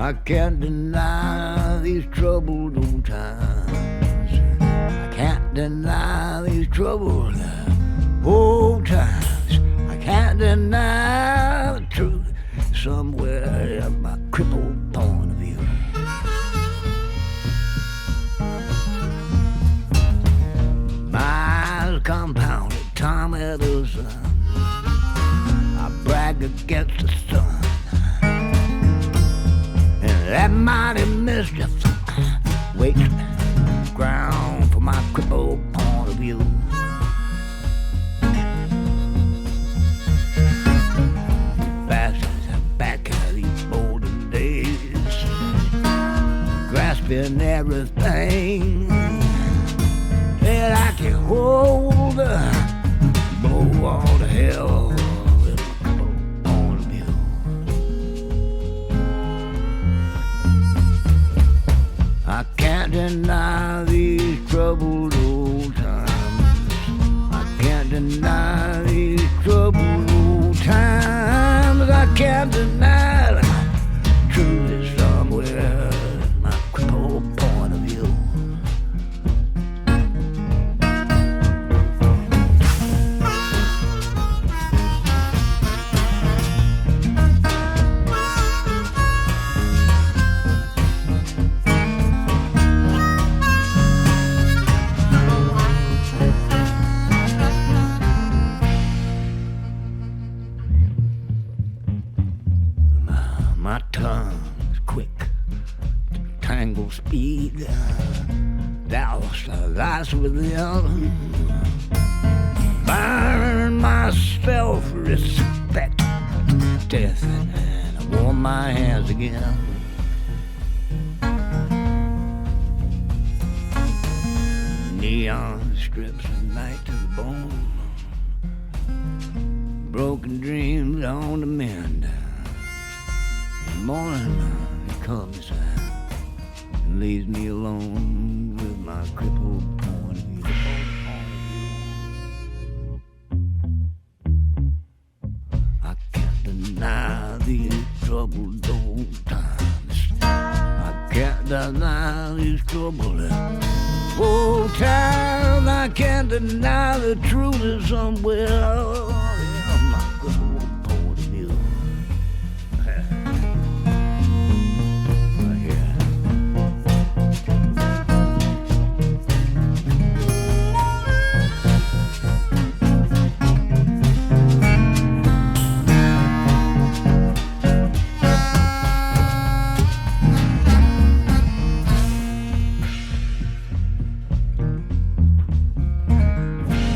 I can't deny these troubled old times. I can't deny these troubled old times. I can't deny the truth somewhere in my crippled point of view. My eyes compounded, time at the sun. I brag against the sun, and that mighty mischief waits ground for my crippled point of view. Fast as back of these olden days, grasping everything that I can hold, blow all to hell with a crippled point of view. I can't deny these troubled old times. I can't deny these troubled old times. I can't deny the truth is somewhere in my crippled point of view. My tongue's quick to tangle speed. Douse the lies within. Burn my self-respect to death, and I warm my hands again. Neon strips of night to the bone. Broken dreams on the mend. Morning, it comes and leaves me alone with my crippled point of view. I can't deny these troubled old times. I can't deny these troubled old times. I can't deny the truth is somewhere in my crippled point of view.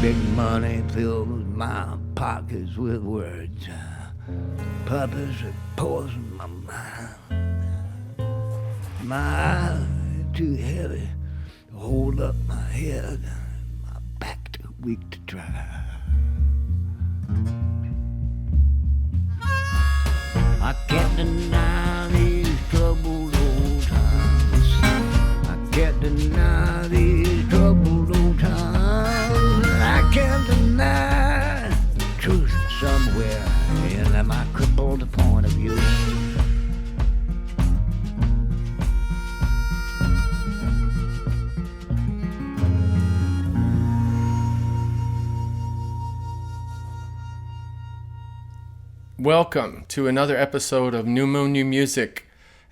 Big money fills my pockets with words. Purpose that poison my mind. My eyes are too heavy to hold up my head. My back too weak to try. I can't deny these troubled old times. I can't deny these troubled old times. I can't deny the truth somewhere in my crippled point of view. Welcome to another episode of New Moon New Music.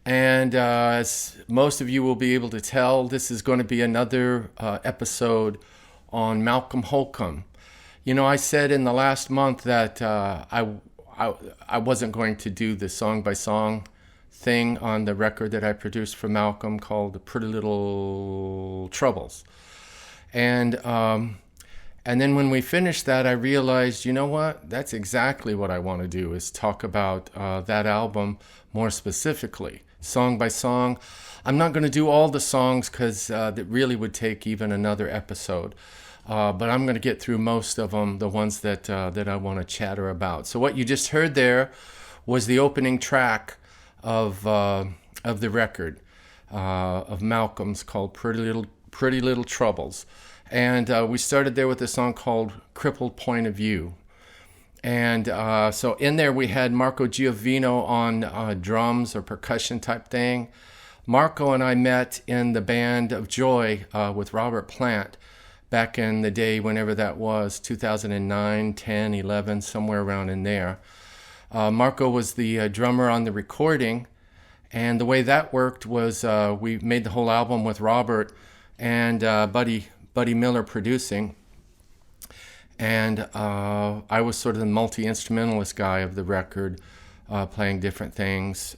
And as most of you will be able to tell, this is going to be another episode on Malcolm Holcombe. You know, I said in the last month that I wasn't going to do the song-by-song thing on the record that I produced for Malcolm called The Pretty Little Troubles. And then when we finished that, I realized, you know what? That's exactly what I want to do, is talk about that album more specifically, song by song. I'm not going to do all the songs because that really would take even another episode. But I'm going to get through most of them, the ones that I want to chatter about. So what you just heard there was the opening track of the record of Malcolm's called Pretty Little Troubles. And we started there with a song called Crippled Point of View. And so in there we had Marco Giovino on drums or percussion type thing. Marco and I met in the Band of Joy with Robert Plant back in the day, whenever that was, 2009, 10, 11, somewhere around in there. Marco was the drummer on the recording, and the way that worked was we made the whole album with Robert and Buddy Miller producing. And I was sort of the multi-instrumentalist guy of the record, playing different things.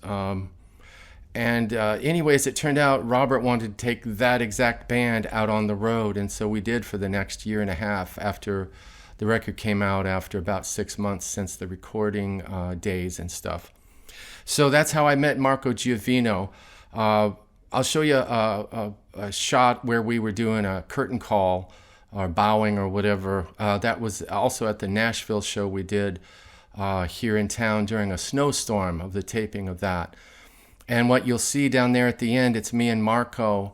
Anyways, it turned out Robert wanted to take that exact band out on the road, and so we did for the next year and a half after the record came out, after about 6 months since the recording days and stuff. So that's how I met Marco Giovino. I'll show you a shot where we were doing a curtain call or bowing or whatever. That was also at the Nashville show we did here in town during a snowstorm, of the taping of that. And what you'll see down there at the end, it's me and Marco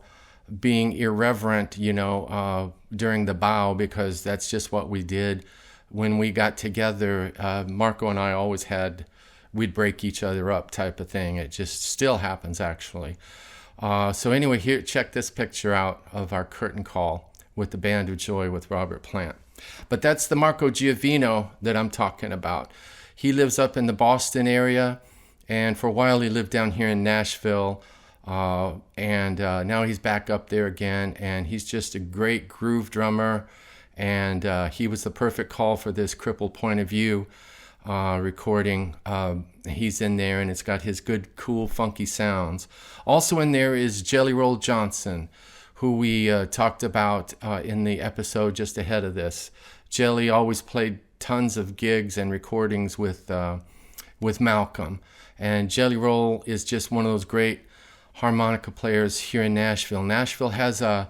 being irreverent, during the bow, because that's just what we did when we got together. Marco and I always we'd break each other up type of thing. It just still happens, actually. So anyway, here, check this picture out of our curtain call with the Band of Joy with Robert Plant. But that's the Marco Giovino that I'm talking about. He lives up in the Boston area, and for a while he lived down here in Nashville, and now he's back up there again, and he's just a great groove drummer, and he was the perfect call for this Crippled Point of View recording. He's in there, and it's got his good, cool, funky sounds. Also in there is Jelly Roll Johnson, who we talked about in the episode just ahead of this. Jelly always played tons of gigs and recordings with Malcolm. And Jelly Roll is just one of those great harmonica players here in Nashville. Nashville has a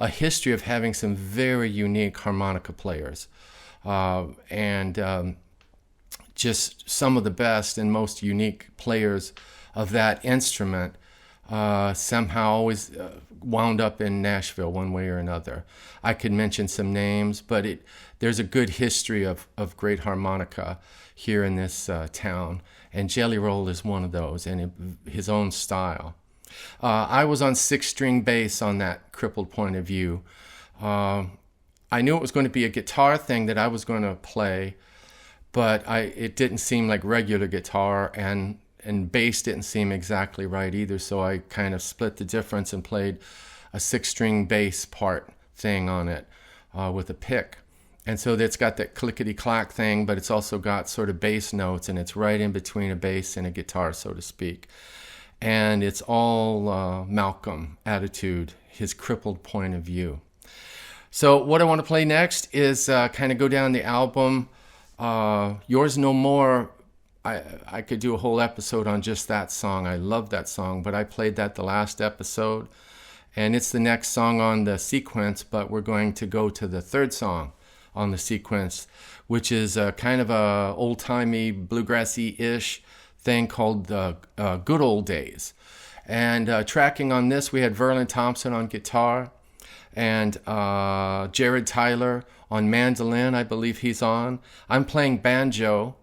history of having some very unique harmonica players. Just some of the best and most unique players of that instrument somehow always wound up in Nashville one way or another. I could mention some names, but there's a good history of great harmonica here in this town, and Jelly Roll is one of those, in his own style. I was on 6-string bass on that Crippled Point of View. I knew it was going to be a guitar thing that I was going to play, but it didn't seem like regular guitar, and bass didn't seem exactly right either, so I kind of split the difference and played a 6-string bass part thing on it with a pick. And so it's got that clickety-clack thing, but it's also got sort of bass notes, and it's right in between a bass and a guitar, so to speak. And it's all Malcolm attitude, his Crippled Point of View. So what I want to play next is kind of go down the album. Yours No More, I could do a whole episode on just that song. I love that song, but I played that the last episode, and it's the next song on the sequence, but we're going to go to the third song on the sequence, which is kind of a old-timey, bluegrassy-ish thing called Good Old Days. And tracking on this, we had Verlin Thompson on guitar, and Jared Tyler on mandolin, I believe he's on. I'm playing banjo,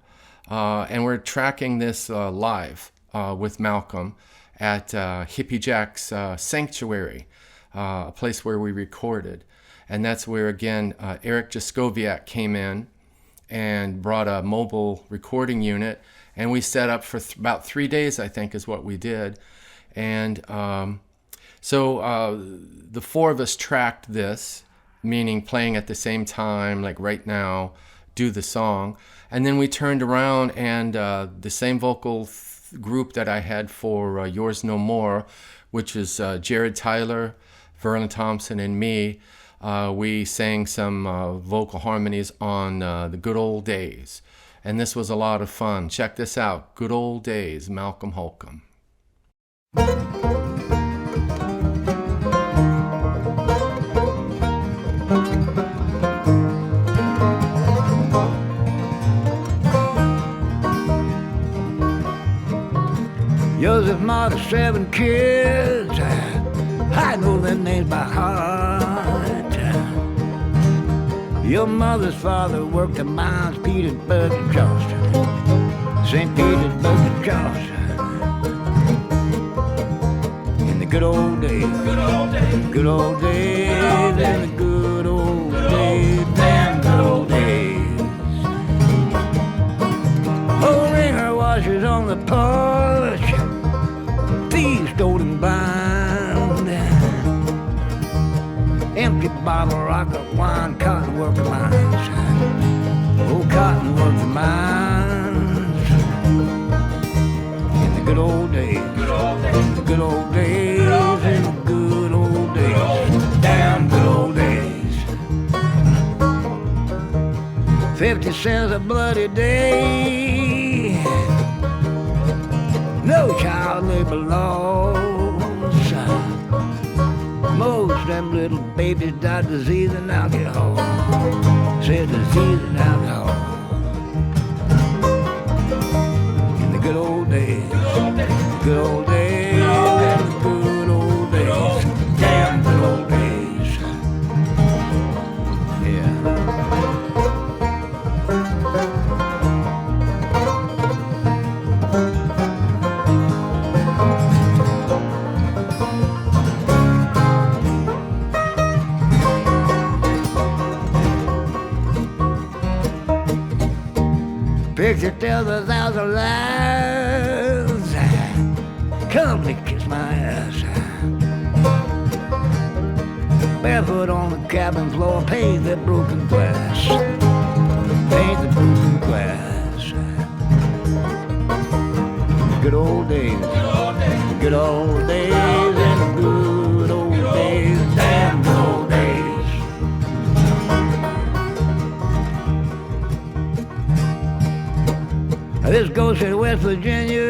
and we're tracking this live with Malcolm at Hippie Jack's Sanctuary, a place where we recorded. And that's where, again, Eric Jaskowiak came in and brought a mobile recording unit, and we set up for about 3 days, I think, is what we did. And so the four of us tracked this, meaning playing at the same time, like right now, do the song. And then we turned around, and the same vocal group that I had for Yours No More, which is Jared Tyler, Verlin Thompson, and me, we sang some vocal harmonies on the Good Old Days. And this was a lot of fun. Check this out. Good Old Days, Malcolm Holcombe. Joseph Mark, 7 kids, I know their names by heart. Your mother's father worked the mines, Petersburg and Charleston. St. Petersburg and Charleston. In the good old days, good old days, good old days, in the good old days, damn good old days. Old ringer washers on the porch, thieves stole and blind. Empty bottle, rocket wine, cotton worker mines. Oh, cotton worker mines. In the good old days, good old days, the good old days, in the good old days, damn good old days. 50 cents a bloody day. No child labor laws. Most them little babies died of disease and alcohol. Said disease and alcohol. In the good old days, good old days, and the good old days, damn good old days. Yeah. Picture tells 1,000 lies. Come to kiss my ass. Barefoot on the cabin floor, paint the broken glass. Paint the broken glass. Good old days, good old days, and the good old days, damn good old days. This goes to West Virginia.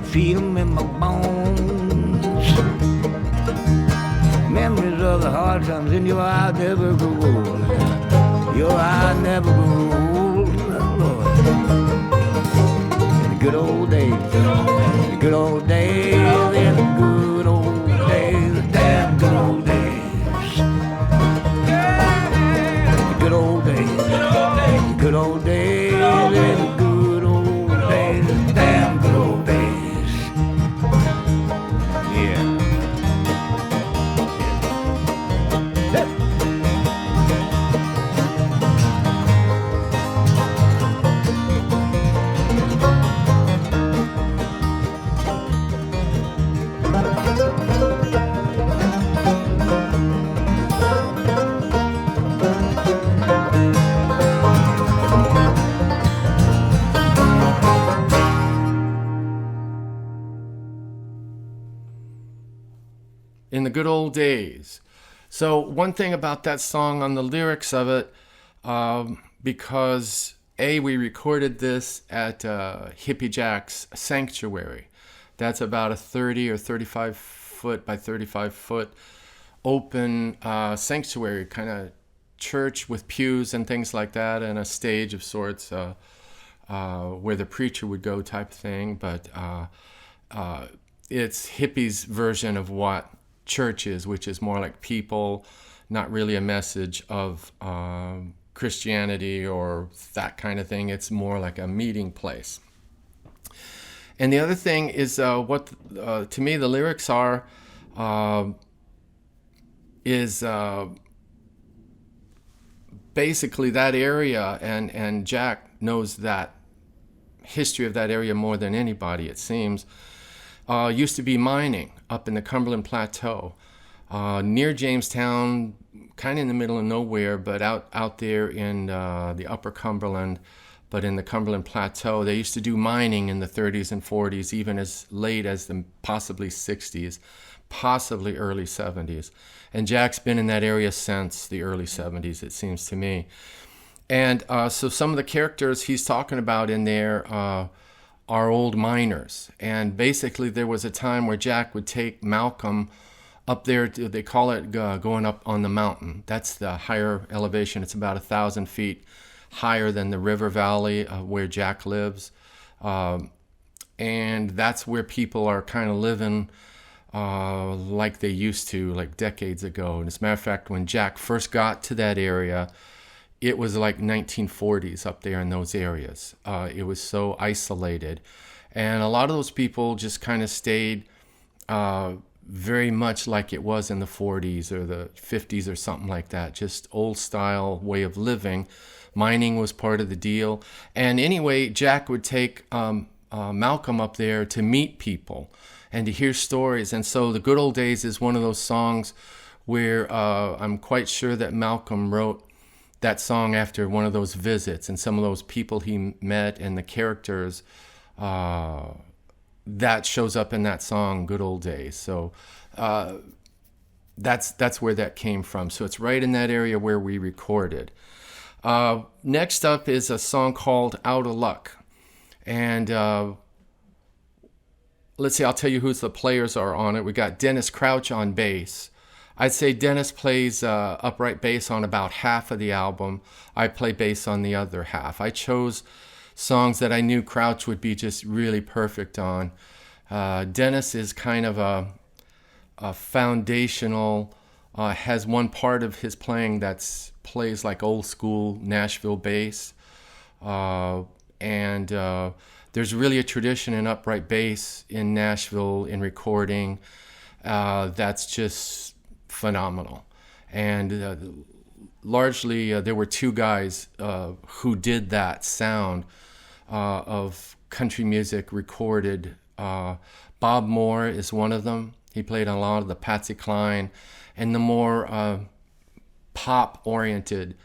Feel 'em in my bones. Memories of the hard times in your eyes never grow old. Your eyes never grow old, Lord. In the good old days, the good old days, in the good old days, the damn good old days. The good old days. Good old days, in the good old days, damn good old days. Yeah. In the good old days. So one thing about that song on the lyrics of it, because we recorded this at Hippie Jack's Sanctuary. That's about a 30 or 35 foot by 35 foot open sanctuary, kind of church with pews and things like that, and a stage of sorts where the preacher would go type thing. But it's hippies' version of what church is, which is more like people, not really a message of Christianity or that kind of thing. It's more like a meeting place. And the other thing is what to me the lyrics are is basically that area, and Jack knows that history of that area more than anybody, it seems. Used to be mining up in the Cumberland Plateau, near Jamestown, kind of in the middle of nowhere, but out there in the upper Cumberland, but in the Cumberland Plateau. They used to do mining in the 30s and 40s, even as late as the possibly 60s, possibly early 70s. And Jack's been in that area since the early 70s, it seems to me. And so some of the characters he's talking about in there are old miners. And basically there was a time where Jack would take Malcolm up there, they call it going up on the mountain. That's the higher elevation. It's about 1,000 feet higher than the river valley where Jack lives. And that's where people are kind of living like they used to, like decades ago. And as a matter of fact, when Jack first got to that area, it was like 1940s up there in those areas. It was so isolated. And a lot of those people just kind of stayed very much like it was in the 40s or the 50s or something like that, just old style way of living. Mining was part of the deal. And anyway, Jack would take Malcolm up there to meet people and to hear stories. And so The Good Old Days is one of those songs where I'm quite sure that Malcolm wrote that song after one of those visits, and some of those people he met and the characters that shows up in that song, Good Old Days. So that's where that came from. So it's right in that area where we recorded. Next up is a song called Out of Luck. And let's see, I'll tell you who the players are on it. We got Dennis Crouch on bass. I'd say Dennis plays upright bass on about half of the album. I play bass on the other half. I chose songs that I knew Crouch would be just really perfect on. Dennis is kind of a foundational, has one part of his playing that's plays like old school Nashville bass. And there's really a tradition in upright bass in Nashville in recording that's just phenomenal. And largely there were two guys who did that sound of country music recorded. Bob Moore is one of them. He played on a lot of the Patsy Cline and the more pop-oriented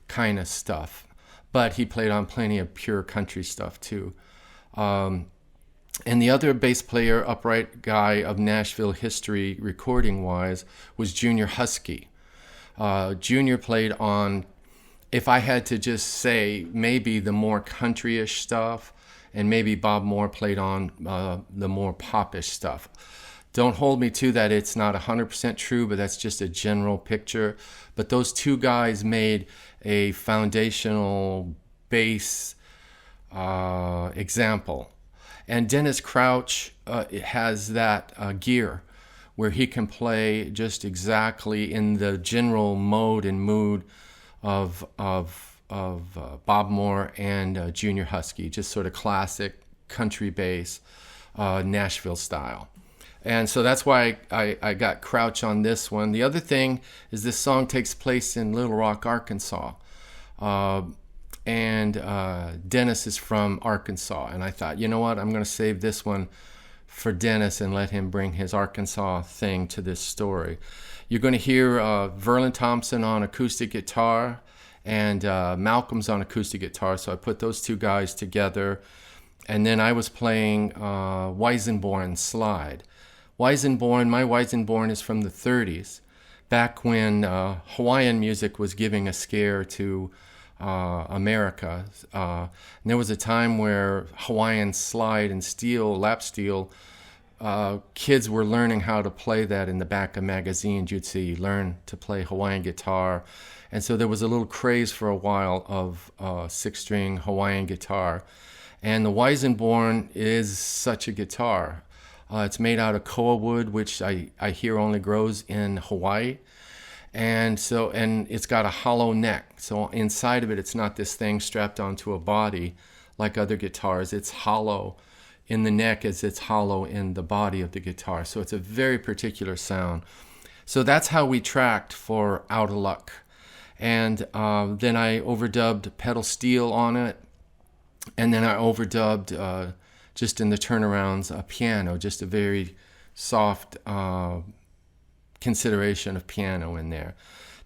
kind of stuff. But he played on plenty of pure country stuff too. And the other bass player, upright guy of Nashville history, recording-wise, was Junior Husky. Junior played on, if I had to just say, maybe the more country-ish stuff, and maybe Bob Moore played on the more pop-ish stuff. Don't hold me to that. It's not 100% true, but that's just a general picture. But those two guys made a foundational bass example. And Dennis Crouch has that gear where he can play just exactly in the general mode and mood of Bob Moore and Junior Husky, just sort of classic country bass, Nashville style. And so that's why I got Crouch on this one. The other thing is this song takes place in Little Rock, Arkansas. And Dennis is from Arkansas. And I thought, you know what, I'm going to save this one for Dennis and let him bring his Arkansas thing to this story. You're going to hear Verlin Thompson on acoustic guitar and Malcolm's on acoustic guitar. So I put those two guys together. And then I was playing Weisenborn slide. My Weisenborn is from the 30s, back when Hawaiian music was giving a scare to America. And there was a time where Hawaiian slide and steel, lap steel, kids were learning how to play that in the back of magazines. You'd see learn to play Hawaiian guitar. And so there was a little craze for a while of six-string Hawaiian guitar. And the Weisenborn is such a guitar. It's made out of koa wood, which I hear only grows in Hawaii. And it's got a hollow neck. So inside of it, it's not this thing strapped onto a body like other guitars. It's hollow in the neck as it's hollow in the body of the guitar. So it's a very particular sound. So that's how we tracked for Out of Luck. And then I overdubbed pedal steel on it. And then I overdubbed, just in the turnarounds, a piano, just a very soft consideration of piano in there.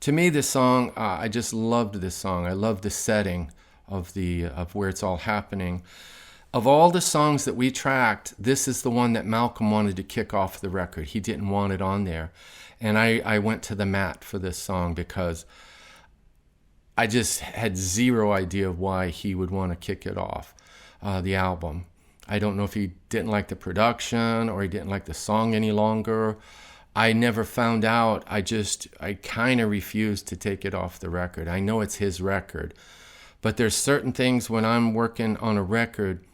To me, this song, I just loved this song. I loved the setting of where it's all happening. Of all the songs that we tracked, this is the one that Malcolm wanted to kick off the record. He didn't want it on there. And I went to the mat for this song because I just had zero idea of why he would want to kick it off, the album. I don't know if he didn't like the production or he didn't like the song any longer. I never found out. I kind of refused to take it off the record. I know it's his record, but there's certain things when I'm working on a record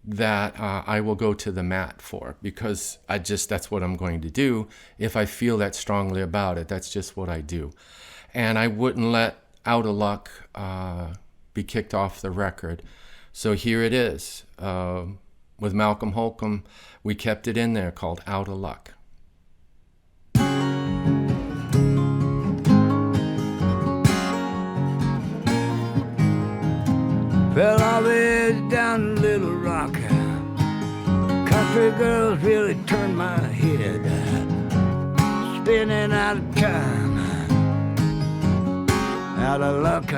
that I will go to the mat for, because that's what I'm going to do if I feel that strongly about it. That's just what I do. And I wouldn't let Out of Luck be kicked off the record. So here it is. With Malcolm Holcombe, we kept it in there, called Out of Luck. Fell off edge down Little Rock. Country girls really turned my head. Spinning out of time, out of luck.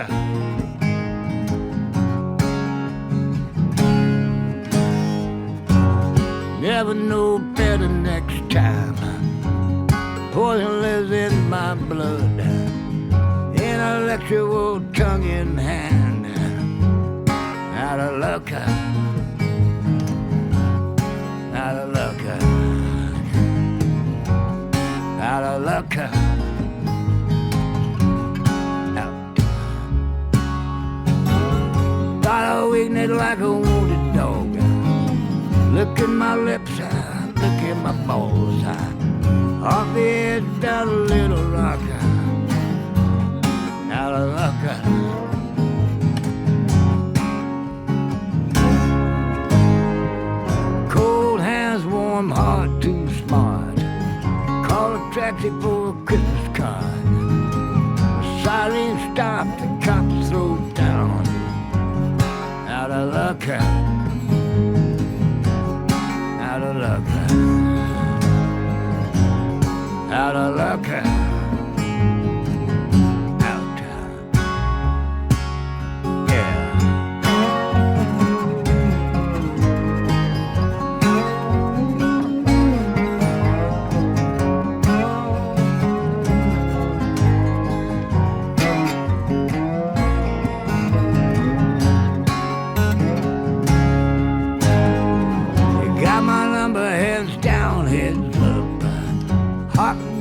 Never know better next time. Poison lives in my blood. Intellectual tongue in hand. Out of luck, out of luck, out of luck, out. Thought I weakened like a wounded dog. Look at my lips, look at my balls. Off the edge down a Little Rock, out of luck. Warm heart, too smart. Call a taxi for a Christmas card. The siren stopped, the cops throw down. Out of luck, out of luck, out of luck, out.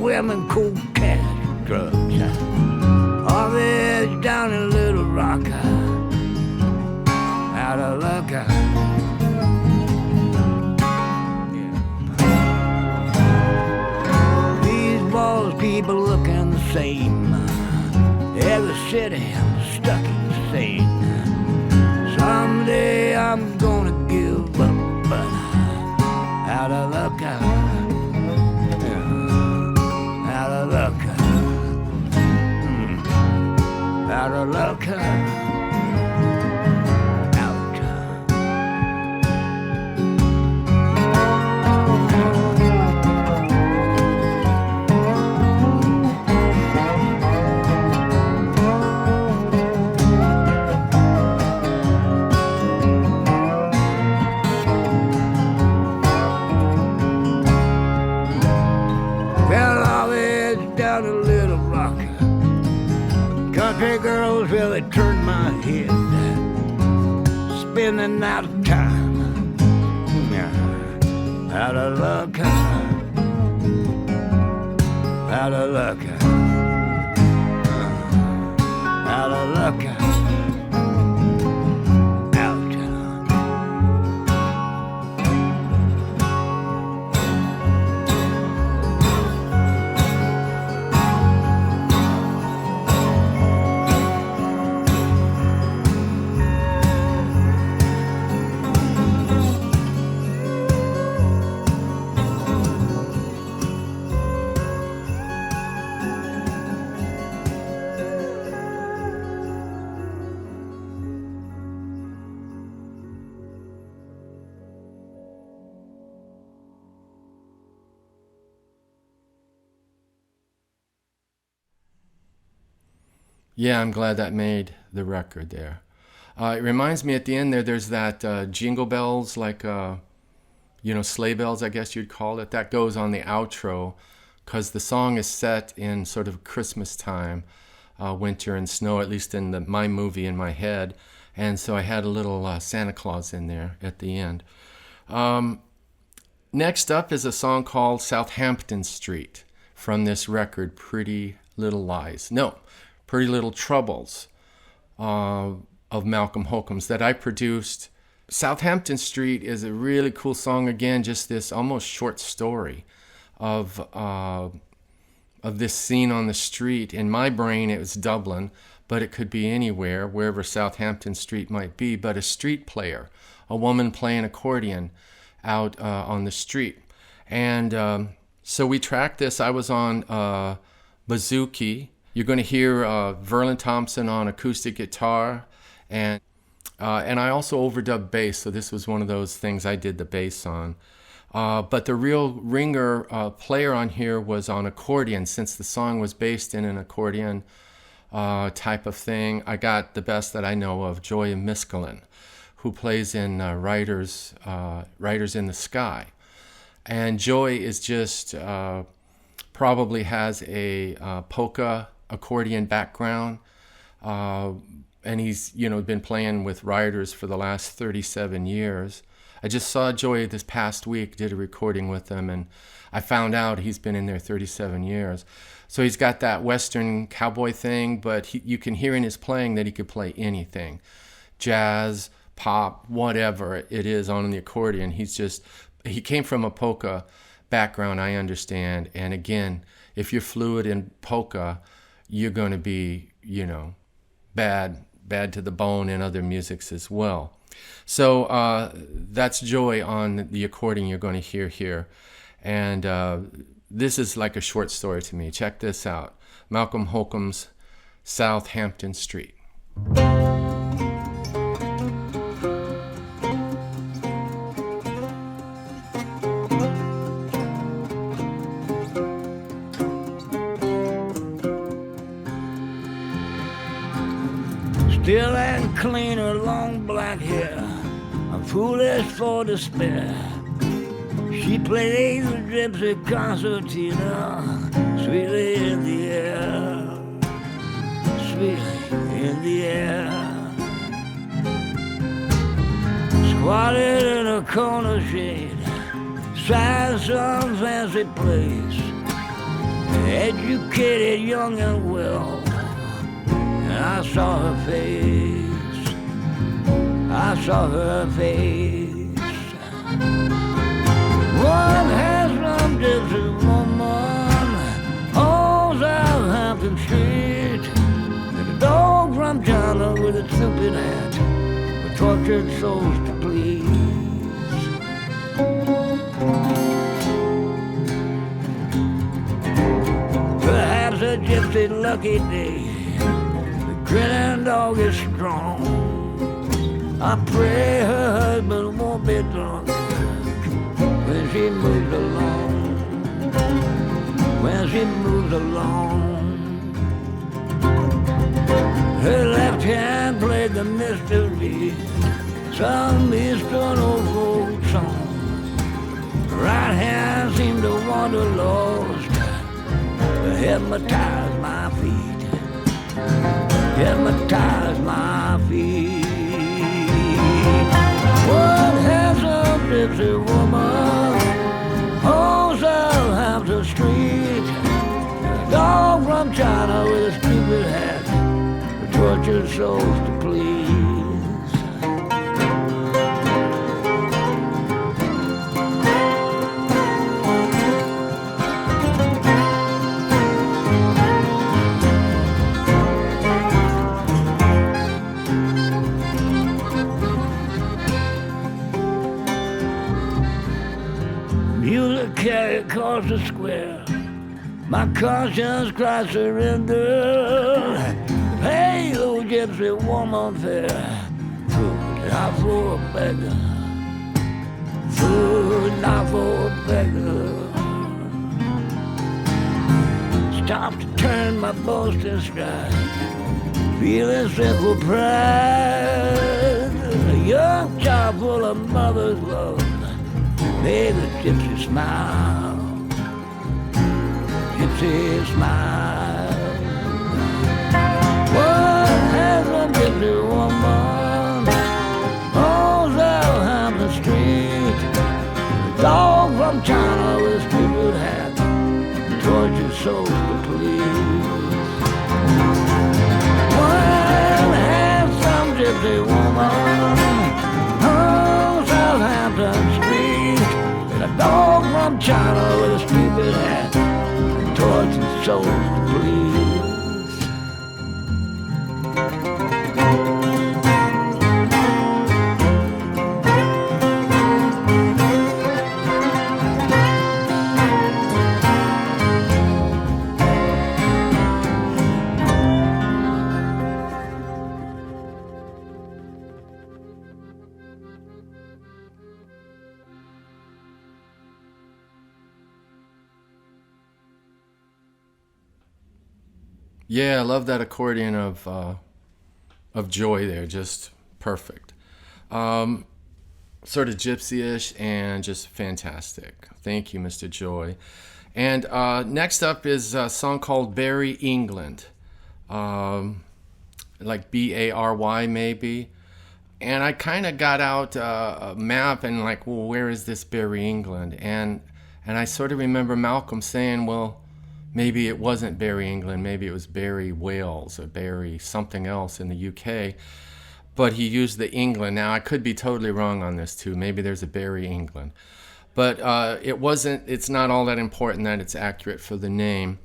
Women, cold cash, drugs. All the edge down in Little Rock. Out of luck. Yeah. These balls people looking the same. Every city I'm stuck in the same. Someday I'm gonna give up, but out of luck. Out of luck, out of luck, out. Down a Little Rock. Country girls really turned my head. Spinning out of time. Out of luck. Out of luck. Out of luck. Out. Yeah, I'm glad that made the record there. It reminds me at the end there's that jingle bells, like, sleigh bells, I guess you'd call it. That goes on the outro because the song is set in sort of Christmas time, winter and snow, at least in my movie in my head. And so I had a little Santa Claus in there at the end. Next up is a song called Southampton Street from this record, Pretty Little Troubles of Malcolm Holcombe's, that I produced Southampton Street is a really cool song. Again, just this almost short story of this scene on the street. In my brain, it was Dublin, but it could be anywhere, wherever Southampton Street might be. But a street player, a woman playing accordion out on the street. And so we tracked this. I was on bouzouki. You're going to hear Verlin Thompson on acoustic guitar, and I also overdubbed bass, so this was one of those things I did the bass on. But the real ringer player on here was on accordion. Since the song was based in an accordion type of thing, I got the best that I know of, Joy Miskelin, who plays in Riders in the Sky. And Joy is just probably has a polka accordion background. And he's, been playing with Riders for the last 37 years. I just saw Joy this past week, did a recording with them, and I found out he's been in there 37 years. So he's got that Western cowboy thing, but you can hear in his playing that he could play anything. Jazz, pop, whatever it is on the accordion. He came from a polka background, I understand. And again, if you're fluid in polka, you're going to be, bad to the bone in other musics as well. So that's Joy on the accordion you're going to hear here. And this is like a short story to me. Check this out. Malcolm Holcombe's Southampton Street. Still and clean, her long black hair, I'm foolish for despair. She played the gypsy concertina, sweetly in the air, sweetly in the air. Squatted in a corner shade, sat some fancy place, educated, young and well. I saw her face, I saw her face. One handsome gypsy woman on Southampton Street, and a dog from China with a stupid hat, with tortured souls to please. Perhaps a gypsy lucky day, grinning dog is strong. I pray her husband won't be drunk when she moves along, when she moves along. Her left hand played the mystery, some eastern old folk song. Right hand seemed to wander lost, hypnotize my feet, hypnotize my feet. One handsome gypsy woman on Southampton Street, a dog from China with a stupid hat, for tortured souls to please. Carry across the square, my conscience cries surrender. Hey, old gypsy woman fair, food not for a beggar, food not for a beggar. Stop to turn my boasting stride, feeling simple pride. A young child full of mother's love, made the gypsy smile, gypsy smile. One handsome gypsy woman on Southampton Street, a dog from China with a stupid hat, tortured souls to please. One handsome gypsy woman souls to please. Yeah, I love that accordion of Joy there, just perfect. Sort of gypsy-ish and just fantastic. Thank you, Mr. Joy. And next up is a song called Barry England, like B-A-R-Y maybe. And I kind of got out a map and like, well, where is this Barry England? And I sort of remember Malcolm saying, well, maybe it wasn't Barry England, maybe it was Barry Wales or Barry something else in the UK, but he used the England. Now, I could be totally wrong on this too. Maybe there's a Barry England. But it's not all that important that it's accurate for the name.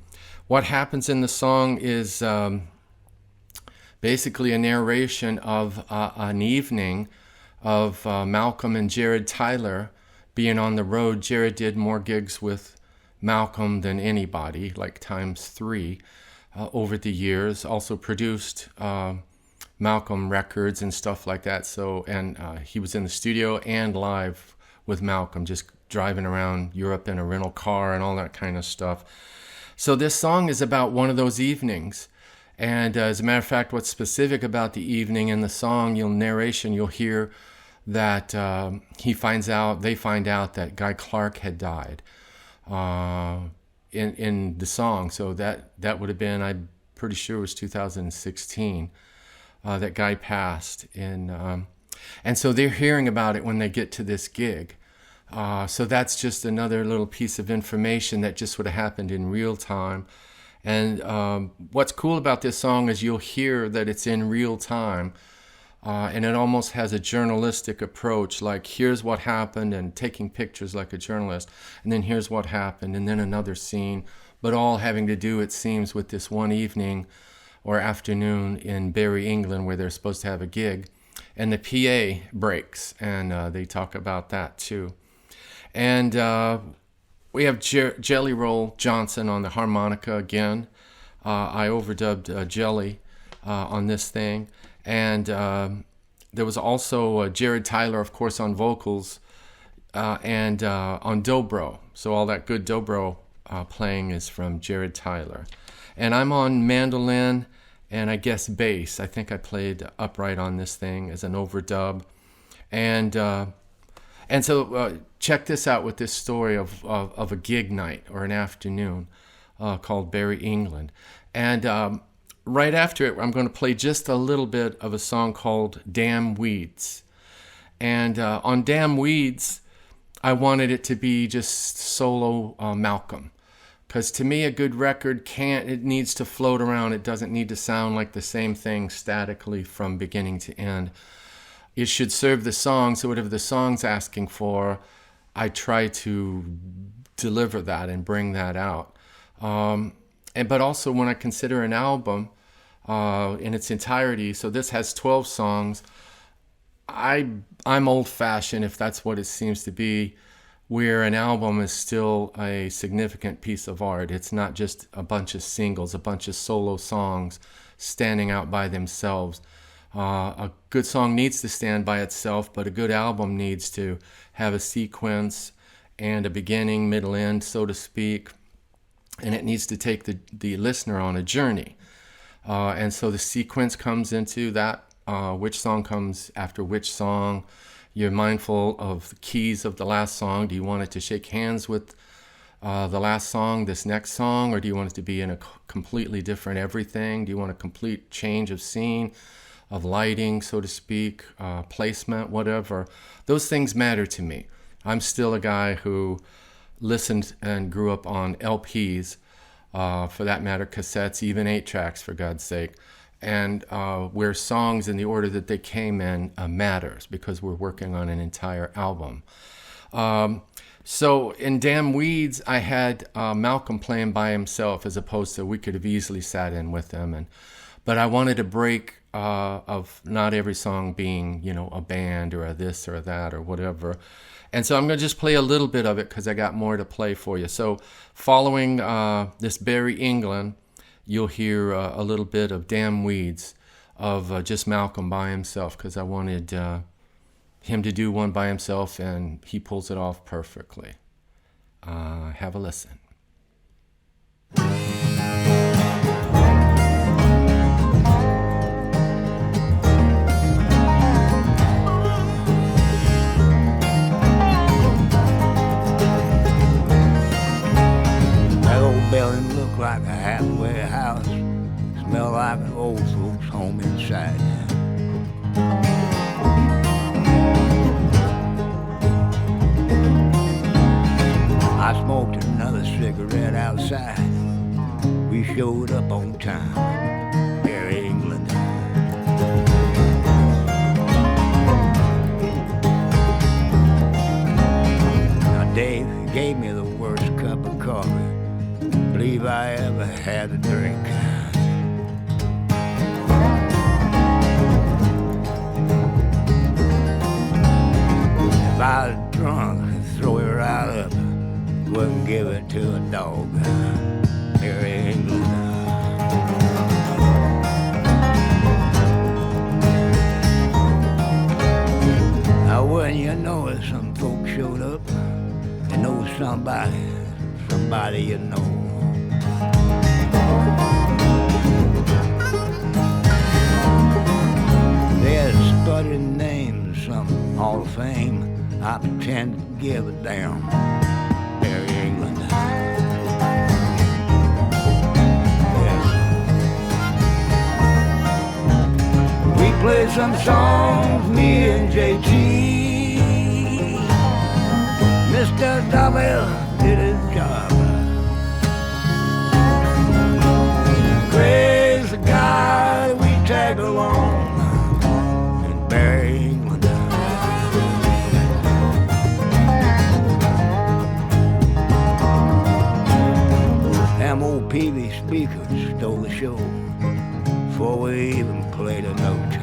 What happens in the song is basically a narration of an evening of Malcolm and Jared Tyler being on the road. Jared did more gigs with Malcolm than anybody, like times 3 over the years. Also produced Malcolm records and stuff like that. And he was in the studio and live with Malcolm, just driving around Europe in a rental car and all that kind of stuff. So this song is about one of those evenings. And as a matter of fact, what's specific about the evening in the song, you'll hear that they find out that Guy Clark had died. In the song, so that would have been, I'm pretty sure it was 2016 that Guy passed, and so they're hearing about it when they get to this gig. So that's just another little piece of information that just would have happened in real time. And what's cool about this song is you'll hear that it's in real time. And it almost has a journalistic approach, like here's what happened and taking pictures like a journalist, and then here's what happened, and then another scene, but all having to do, it seems, with this one evening or afternoon in Barry, England, where they're supposed to have a gig. And the PA breaks, and they talk about that too. And we have Jelly Roll Johnson on the harmonica again. I overdubbed Jelly on this thing. And there was also Jared Tyler, of course, on vocals and on dobro. So all that good dobro playing is from Jared Tyler. And I'm on mandolin and I guess bass. I think I played upright on this thing as an overdub. And so check this out with this story of a gig night or an afternoon called Barry England. And right after it, I'm going to play just a little bit of a song called Damn Weeds. And on Damn Weeds, I wanted it to be just solo Malcolm. Because to me, a good record it needs to float around. It doesn't need to sound like the same thing statically from beginning to end. It should serve the song, so whatever the song's asking for, I try to deliver that and bring that out. But also when I consider an album, in its entirety, so this has 12 songs. I'm old-fashioned, if that's what it seems to be, where an album is still a significant piece of art. It's not just a bunch of singles, a bunch of solo songs standing out by themselves. A good song needs to stand by itself, but a good album needs to have a sequence and a beginning, middle, end, so to speak, and it needs to take the listener on a journey. And so the sequence comes into that, which song comes after which song. You're mindful of the keys of the last song. Do you want it to shake hands with the last song, this next song, or do you want it to be in a completely different everything? Do you want a complete change of scene, of lighting, so to speak, placement, whatever? Those things matter to me. I'm still a guy who listened and grew up on LPs, for that matter, cassettes, even 8-tracks, for God's sake, and where songs in the order that they came in matters, because we're working on an entire album. So in Damn Weeds, I had Malcolm playing by himself, as opposed to we could have easily sat in with them. But I wanted a break of not every song being, a band or a this or a that or whatever. And so I'm going to just play a little bit of it because I got more to play for you. So following this Barry England, you'll hear a little bit of Damn Weeds of just Malcolm by himself, because I wanted him to do one by himself, and he pulls it off perfectly. Have a listen. That old building looked like a halfway house. Smelled like an old folks' home inside. I smoked another cigarette outside. We showed up on time, Barry England. Now Dave gave me the worst cup of coffee believe I ever had a drink. If I was drunk, I'd throw it right up. Wouldn't give it to a dog. Barry England. Now wouldn't you know it, some folks showed up. You know somebody you know. There's sputtered names, some Hall of Fame. I pretend to give a damn. Barry England. Yeah. We played some songs, me and JT. Mr. W did his job. Gray's the guy we tagged along. And Barry England. Them old PV speakers stole the show before we even played a note.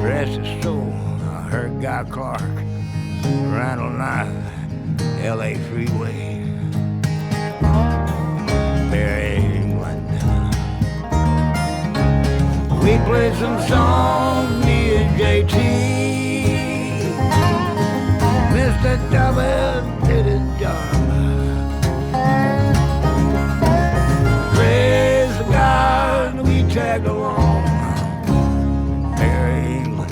Rest his soul, I heard Guy Clark rattle knife, LA freeway. Barry England. We played some songs, me and JT. Mr. W did his job. Praise the God we tagged along. Barry England.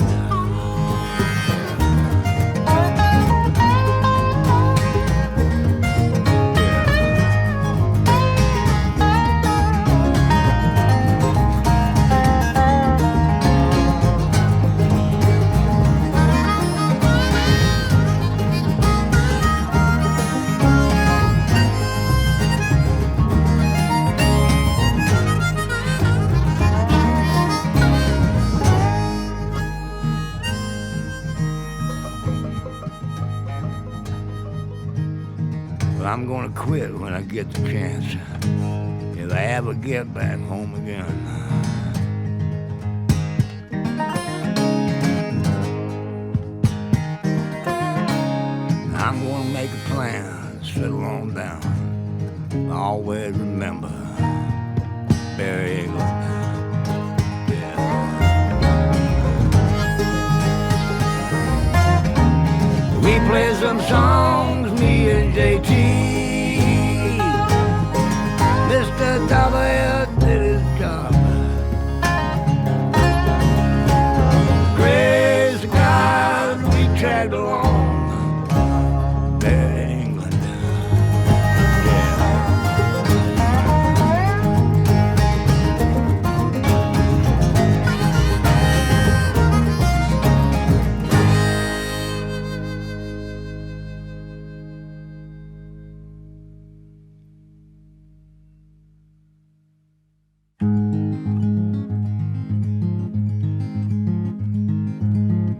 I'm gonna quit when I get the chance, if I ever get back home again. I'm gonna make a plan, settle on down. I always remember Barry England. We play some songs, me and JT. Mr. W did his job. Praise God we tagged along. Barry England.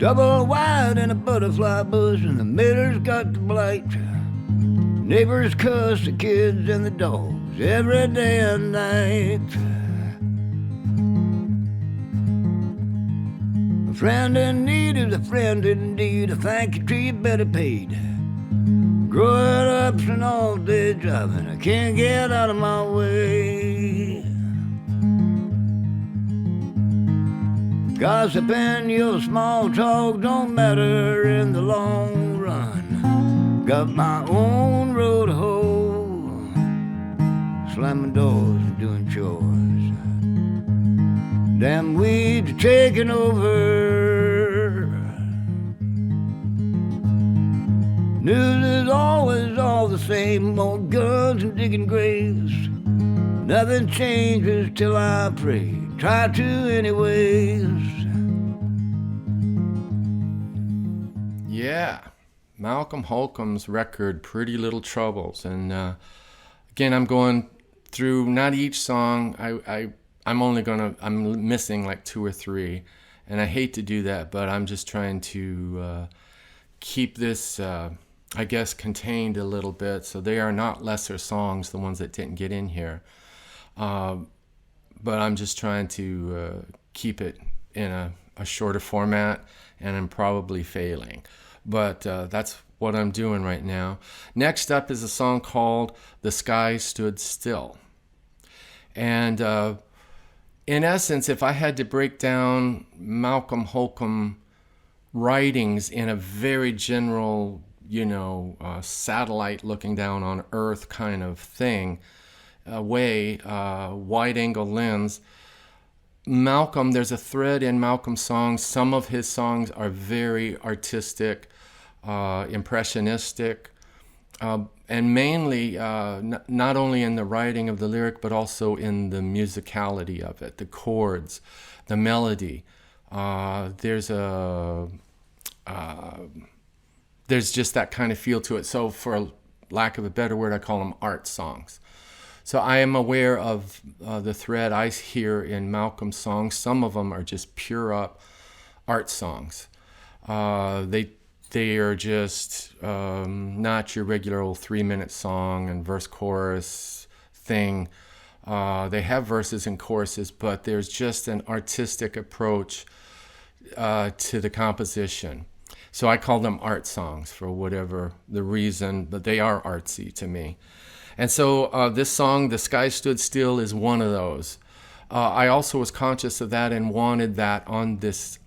Double wide in a butterfly bush, and the miller's got the blight. Neighbors cuss the kids and the dogs every day and night. A friend in need is a friend indeed. A thank you tree better paid. Growing up's an all-day job, and I can't get out of my way. Gossip and your small talk don't matter in the long run. Got my own road to hoe, slamming doors and doing chores. Damn weeds are taking over. News is always all the same, more guns and digging graves. Nothing changes till I pray, try to anyways. Yeah, Malcolm Holcombe's record, Pretty Little Troubles. And again, I'm going through not each song. I'm missing like 2 or 3. And I hate to do that, but I'm just trying to keep this, I guess, contained a little bit. So they are not lesser songs, the ones that didn't get in here. But I'm just trying to keep it in a shorter format, and I'm probably failing. But that's what I'm doing right now. Next up is a song called The Sky Stood Still. And in essence, if I had to break down Malcolm Holcombe writings in a very general, satellite looking down on Earth kind of thing, wide-angle lens, Malcolm, there's a thread in Malcolm's songs. Some of his songs are very artistic, impressionistic, and mainly not only in the writing of the lyric, but also in the musicality of it, the chords, the melody. There's just that kind of feel to it. So for lack of a better word, I call them art songs. So I am aware of the thread I hear in Malcolm's songs. Some of them are just pure up art songs. They are just not your regular old 3-minute song and verse chorus thing. They have verses and choruses, but there's just an artistic approach to the composition. So I call them art songs for whatever the reason, but they are artsy to me. And so this song, The Sky Stood Still, is one of those. I also was conscious of that and wanted that on this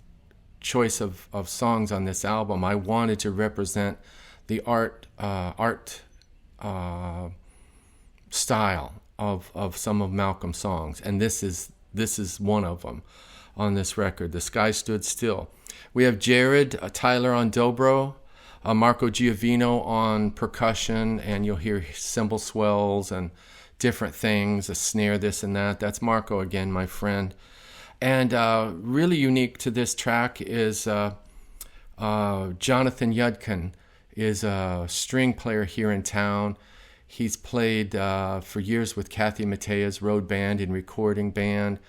choice of songs on this album. I wanted to represent the art style of some of Malcolm's songs. And this is one of them on this record, The Sky Stood Still. We have Jared Tyler on dobro, Marco Giovino on percussion, and you'll hear cymbal swells and different things, a snare, this and that. That's Marco again, my friend. And really unique to this track is Jonathan Yudkin is a string player here in town. He's played for years with Kathy Mattea's road band and recording band.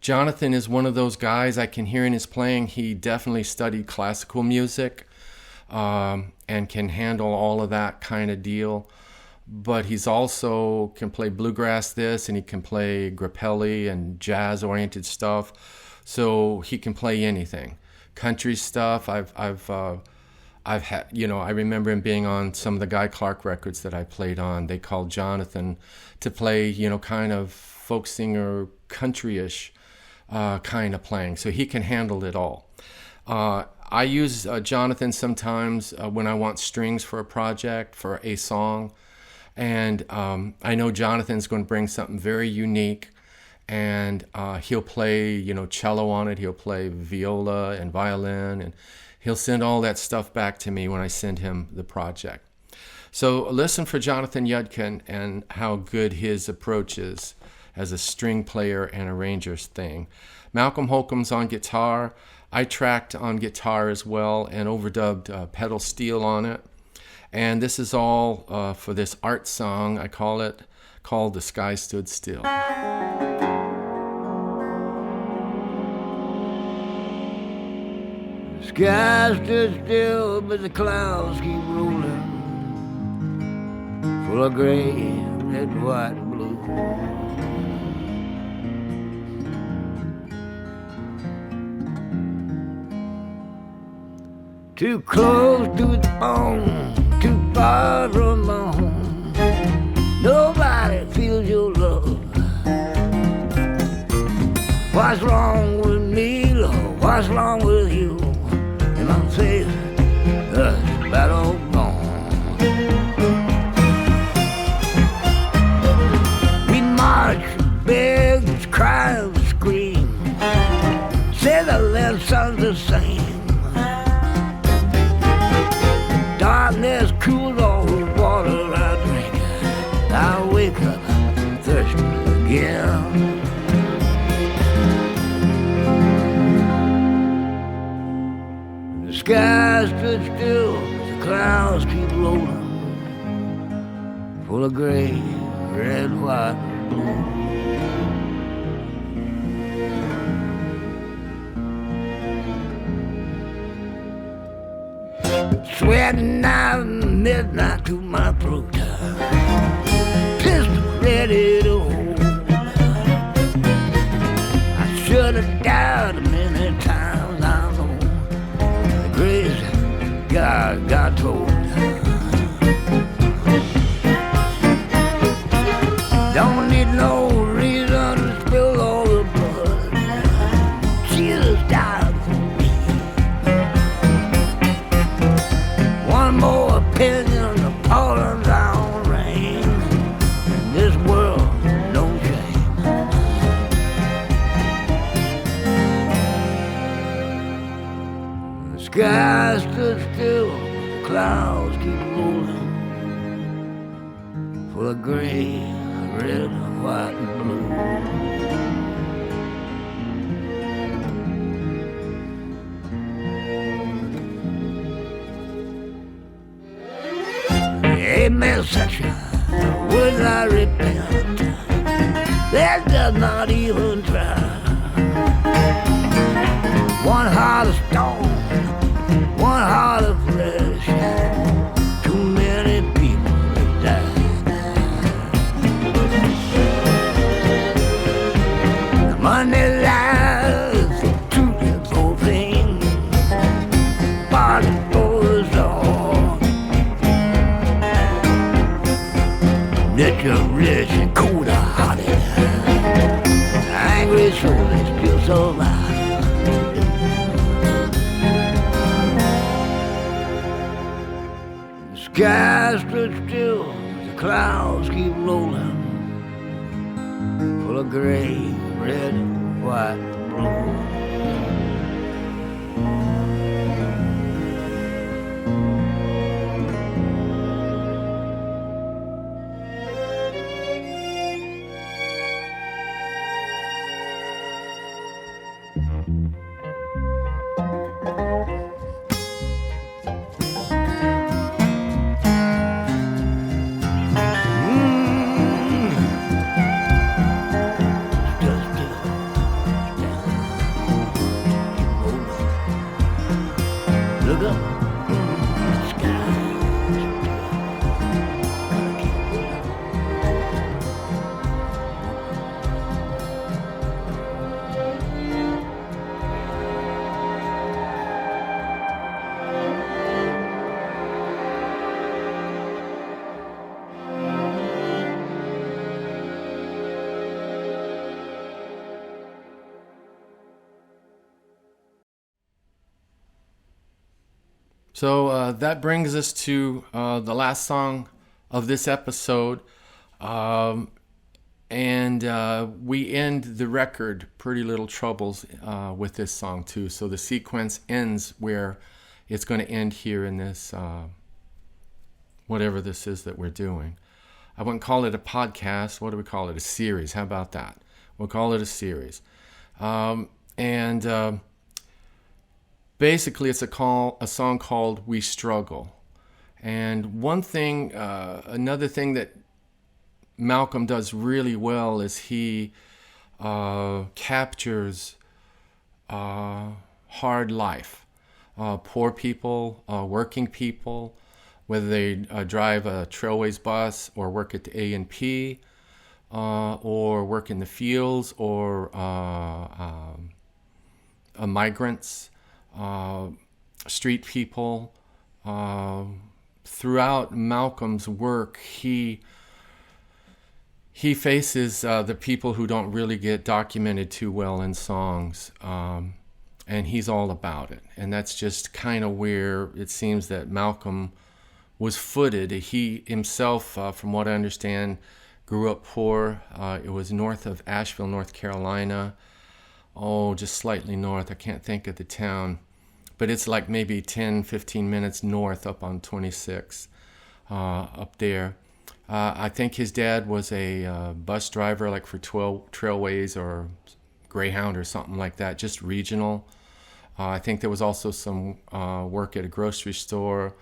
Jonathan is one of those guys I can hear in his playing. He definitely studied classical music. And can handle all of that kind of deal. But he's also can play bluegrass this, and he can play grappelli and jazz-oriented stuff. So he can play anything. Country stuff, I've had, I remember him being on some of the Guy Clark records that I played on. They called Jonathan to play, kind of folk singer, country-ish kind of playing. So he can handle it all. I use Jonathan sometimes when I want strings for a project, for a song. And I know Jonathan's going to bring something very unique. And he'll play, cello on it. He'll play viola and violin. And he'll send all that stuff back to me when I send him the project. So listen for Jonathan Yudkin and how good his approach is as a string player and arranger's thing. Malcolm Holcombe's on guitar. I tracked on guitar as well and overdubbed pedal steel on it. And this is all for this art song, I call it, called The Sky Stood Still. The Sky stood still, but the clouds keep rolling, full of gray, red, white, and blue. Too close to the bone, too far from home. Nobody feels your love. What's wrong with me, Lord? What's wrong with you? And I'm saying, that old gone. We march, beg, cry, and scream. Say the left son's the same. Darkness cools all the water I drink. I wake up thirsty again. The sky stood still, the clouds keep rolling, full of gray, red, white, and blue. Sweating out midnight to my throat, pistol ready to hold. I should have died many times, I know. The grace God got told. Don't need no reason to spill all the blood. Jesus died for me. One more opinion of pouring down rain. In this world, no shame. The sky stood still, the clouds keep rolling, full of gray, red, white, and blue. Amen, such would not repent. That does not even try. One heart of stone, one heart of flesh. Too many people have died. The money lies, the truth is whole thing. Body for us all. That you're rich and cold-hearted. Angry souls still survive. The sky stood still, the clouds keep rolling, full of gray, red, white, blue. Look up, the sky So that brings us to the last song of this episode. And we end the record, Pretty Little Troubles, with this song too. So the sequence ends where it's going to end here in this, whatever this is that we're doing. I wouldn't call it a podcast. What do we call it? A series. How about that? We'll call it a series. Basically, it's a song called We Struggle. And another thing that Malcolm does really well is he captures hard life. poor people, working people, whether they drive a Trailways bus or work at the A&P, or work in the fields, or migrants, street people. Throughout Malcolm's work, he faces the people who don't really get documented too well in songs, and he's all about it. And that's just kind of where it seems that Malcolm was footed. He himself, from what I understand, grew up poor. It was north of Asheville, North Carolina. Oh, just slightly north. I can't think of the town. But it's like maybe 10, 15 minutes north up on 26, up there. I think his dad was a bus driver, like for Trailways or Greyhound or something like that, just regional. I think there was also some work at a grocery store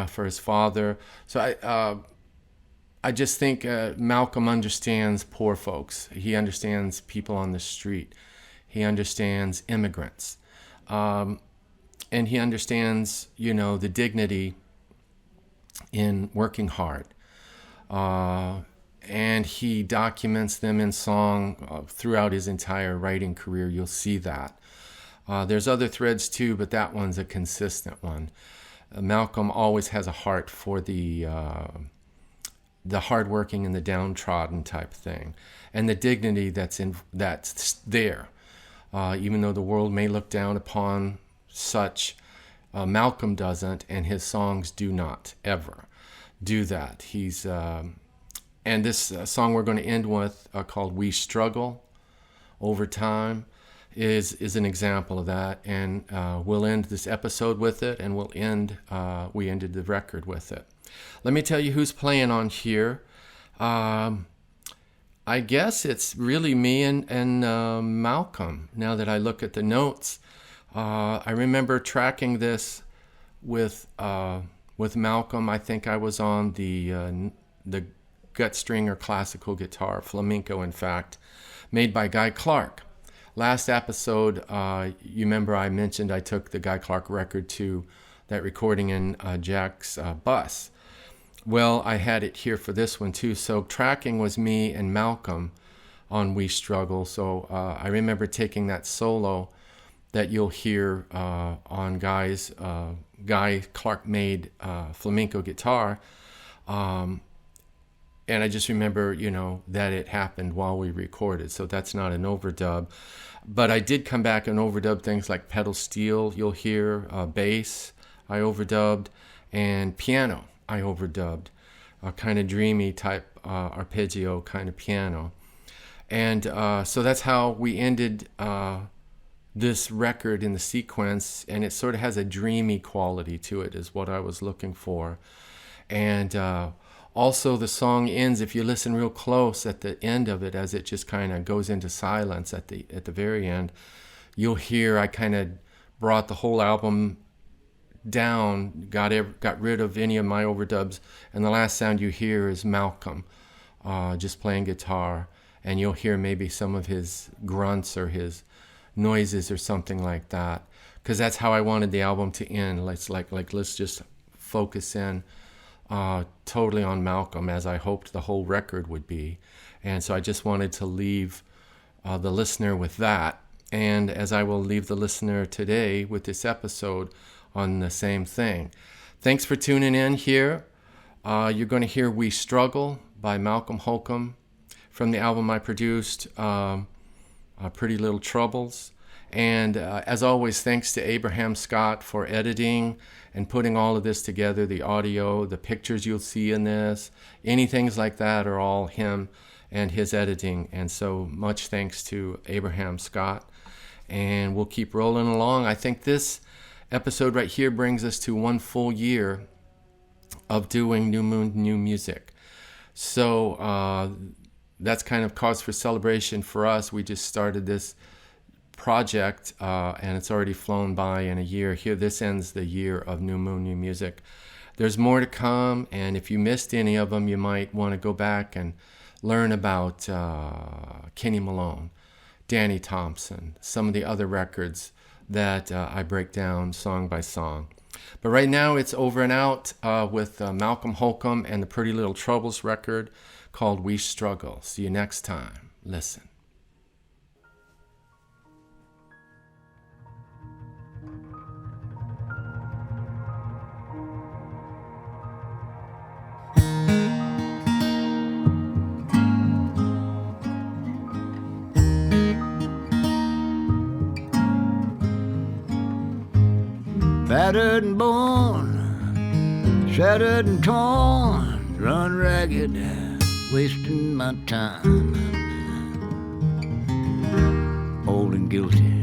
for his father. So I just think Malcolm understands poor folks. He understands people on the street. He understands immigrants. And he understands, the dignity in working hard. And he documents them in song throughout his entire writing career. You'll see that. There's other threads too, but that one's a consistent one. Malcolm always has a heart for the hardworking and the downtrodden type thing, and the dignity that's there. Even though the world may look down upon such, Malcolm doesn't, and his songs do not ever do that. And this song we're going to end with, called "We Struggle Over Time," is an example of that. And we'll end this episode with it, and we ended the record with it. Let me tell you who's playing on here. I guess it's really me and Malcolm, now that I look at the notes. I remember tracking this with Malcolm. I think I was on the gut stringer classical guitar, flamenco in fact, made by Guy Clark. Last episode, you remember I mentioned I took the Guy Clark record to that recording in Jack's bus. Well, I had it here for this one too. So tracking was me and Malcolm on "We Struggle." So I remember taking that solo that you'll hear on Guy Clark made flamenco guitar. And I just remember, that it happened while we recorded. So that's not an overdub. But I did come back and overdub things like pedal steel, you'll hear, bass, I overdubbed, and piano, I overdubbed. A kind of dreamy type arpeggio kind of piano. And so that's how we ended this record in the sequence. And it sort of has a dreamy quality to it, is what I was looking for. And also, the song ends, if you listen real close at the end of it, as it just kind of goes into silence at the very end, you'll hear I kind of brought the whole album down, got rid of any of my overdubs, and the last sound you hear is Malcolm just playing guitar, and you'll hear maybe some of his grunts or his noises or something like that, because that's how I wanted the album to end. Let's just focus in totally on Malcolm, as I hoped the whole record would be. And so I just wanted to leave the listener with that, and as I will leave the listener today with this episode on the same thing. Thanks for tuning in here. You're going to hear "We Struggle" by Malcolm Holcombe from the album I produced, Pretty Little Troubles. And as always, thanks to Abraham Scott for editing and putting all of this together, the audio, the pictures you'll see in this, anything like that are all him and his editing. And so much thanks to Abraham Scott. And we'll keep rolling along. I think this episode right here brings us to 1 full year of doing New Moon New Music. So that's kind of cause for celebration for us. We just started this project and it's already flown by in a year. Here, this ends the year of New Moon New Music. There's more to come, and if you missed any of them, you might want to go back and learn about Kenny Malone, Danny Thompson, some of the other records that I break down song by song. But right now it's over and out with Malcolm Holcombe and the Pretty Little Troubles record called We Struggle. See you next time. Listen. Battered and born, shattered and torn, run ragged, wasting my time. Old and guilty,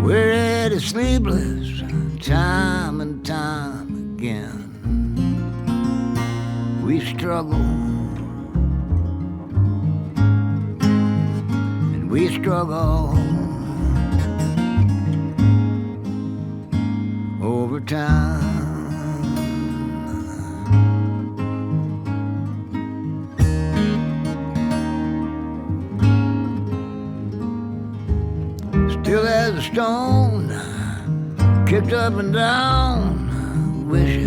weary, sleepless, time and time again. We struggle, and we struggle over time. Still as a stone, kicked up and down, wish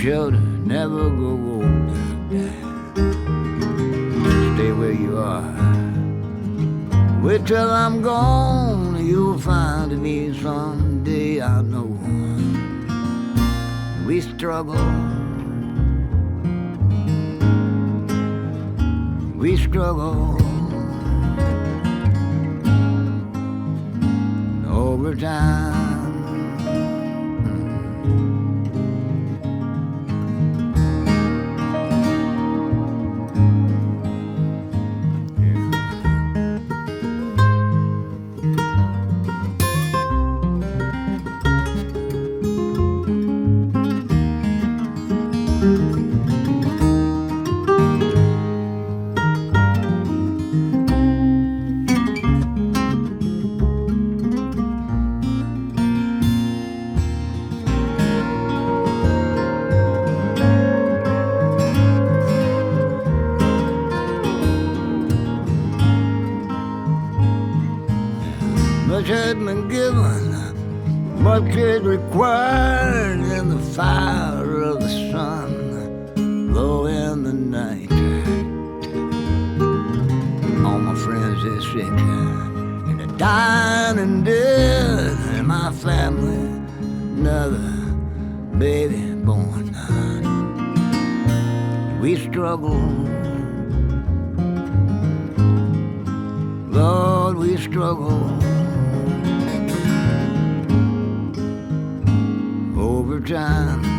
shelter never grow old. Stay where you are, wait till I'm gone, you'll find me someday, I know. We struggle, we struggle over time. Much had been given, much is required in the fire of the sun, low in the night. All my friends are sick, and they're dying and dead, and my family, another baby born. We struggle, Lord, we struggle over time.